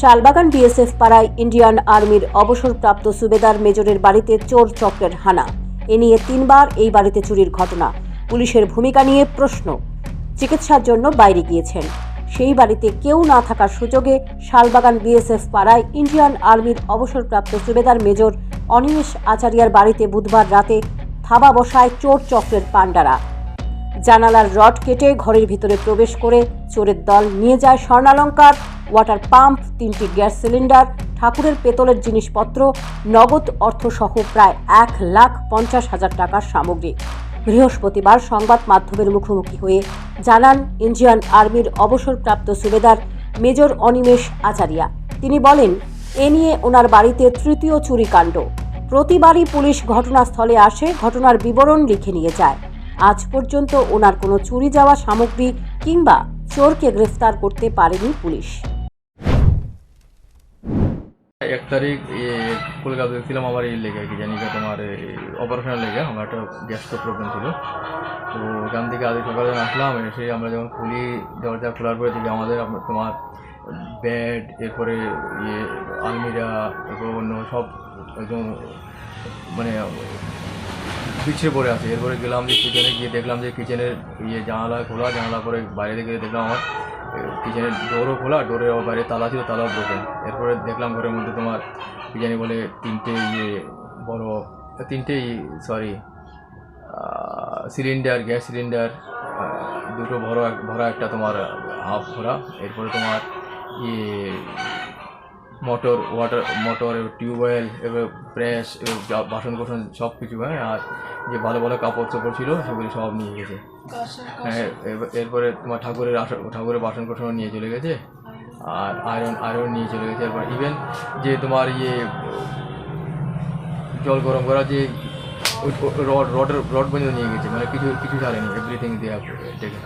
Salbagan BSF পাড়ায় Indian আর্মির অবসরপ্রাপ্ত সুবেদার মেজরের বাড়িতে চোর চক্রের হানা। এ নিয়ে 3 বার এই বাড়িতে চুরির ঘটনা। পুলিশের ভূমিকা নিয়ে প্রশ্ন। চিকিৎসার জন্য বাইরে গিয়েছেন। সেই বাড়িতে কেউ না থাকার সুযোগে শালবাগান বিএসএফ পাড়ায় ইন্ডিয়ান আর্মির অবসরপ্রাপ্ত সুবেদার মেজর অনিমেষ আচারিয়ার বাড়িতে বুধবার রাতে থাবা বসায় চোর চক্রের পাণ্ডারা। জানালার রড কেটে ঘরের ভিতরে প্রবেশ করে চোরের দল নিয়ে যায় স্বর্ণালংকার, ওয়াটার পাম্প, 3টি গ্যাস সিলিন্ডার, ঠাকুরের পেতলের জিনিসপত্র, নগদ অর্থসহ প্রায় 1,50,000 টাকার সামগ্রী। বৃহস্পতিবার সংবাদ মাধ্যমের মুখোমুখি হয়ে জানান ইন্ডিয়ান আর্মির অবসরপ্রাপ্ত সুবেদার মেজর অনিমেষ আচারিয়া। তিনি বলেন, এ নিয়ে ওনার বাড়িতে তৃতীয় চুরিকাণ্ড। প্রতিবারই পুলিশ ঘটনাস্থলে আসে, ঘটনার বিবরণ লিখে নিয়ে যায়। আজ পর্যন্ত ওনার কোনো চুরি যাওয়া সামগ্রী কিংবা চোরকে গ্রেফতার করতে পারেনি পুলিশ। 1 তারিখ কলকাতা গেছিলাম আমার এই লেগে কি জানি তোমার অপারেশনের লেগে আমার একটা গ্যাস্ট্রো প্রবলেম ছিল। তো ওখান থেকে আজ সকালে আসলাম, এসে আমরা যখন খুলি দরজা খোলার পরে দেখি আমাদের তোমার বেড, এরপরে আলমিরা, এরপর অন্য সব একদম মানে পিছিয়ে পড়ে আছে। এরপরে গেলাম যে কিচেনে, গিয়ে দেখলাম যে কিচেনের জানালা খোলা, জানালা পরে বাইরে থেকে দেখলাম আমার কিচেনের ডোরও খোলা, ডোরের বাইরে তালা ছিল, তালাও ব্রোকেন। এরপরে দেখলাম ঘরের মধ্যে তোমার কি জানি বলে তিনটে সিলিন্ডার, গ্যাস সিলিন্ডার, দুটো ভরা একটা তোমার হাফ ভরা। এরপরে তোমার মোটর, টিউবওয়েল, এবার প্রেস, বাসন কোসন সব কিছু, হ্যাঁ। আর যে ভালো ভালো কাপড় চোপড় ছিল সেগুলি সব নিয়ে গেছে। হ্যাঁ, এরপরে তোমার ঠাকুরের বাসন কোসনও নিয়ে চলে গেছে, আর আয়রন নিয়ে চলে গেছে। এরপর ইভেন যে তোমার জল গরম করা যে রড পর্যন্ত নিয়ে গেছে, মানে কিছু ছাড়েনি, এভরিথিং দেয়া দেখে।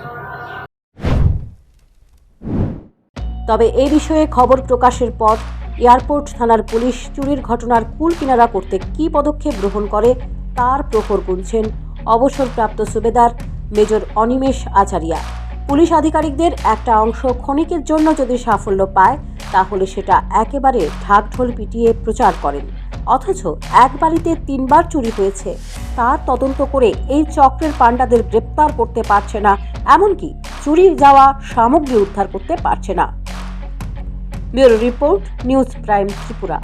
তবে এই বিষয়ে খবর প্রকাশের পর এয়ারপোর্ট থানার পুলিশ চুরির ঘটনার কুল কিনারা করতে কী পদক্ষেপ গ্রহণ করে তার প্রহর গুনছেন অবসরপ্রাপ্ত সুবেদার মেজর অনিমেষ আচারিয়া। পুলিশ আধিকারিকদের একটা অংশ ক্ষণিকের জন্য যদি সাফল্য পায়, তাহলে সেটা একেবারে ঢাকঢোল পিটিয়ে প্রচার করেন। অথচ এক বাড়িতে 3 বার চুরি হয়েছে, তার তদন্ত করে এই চক্রের পাণ্ডাদের গ্রেপ্তার করতে পারছে না, এমনকি চুরি যাওয়া সামগ্রী উদ্ধার করতে পারছে না। Bureau report, news prime Tripura.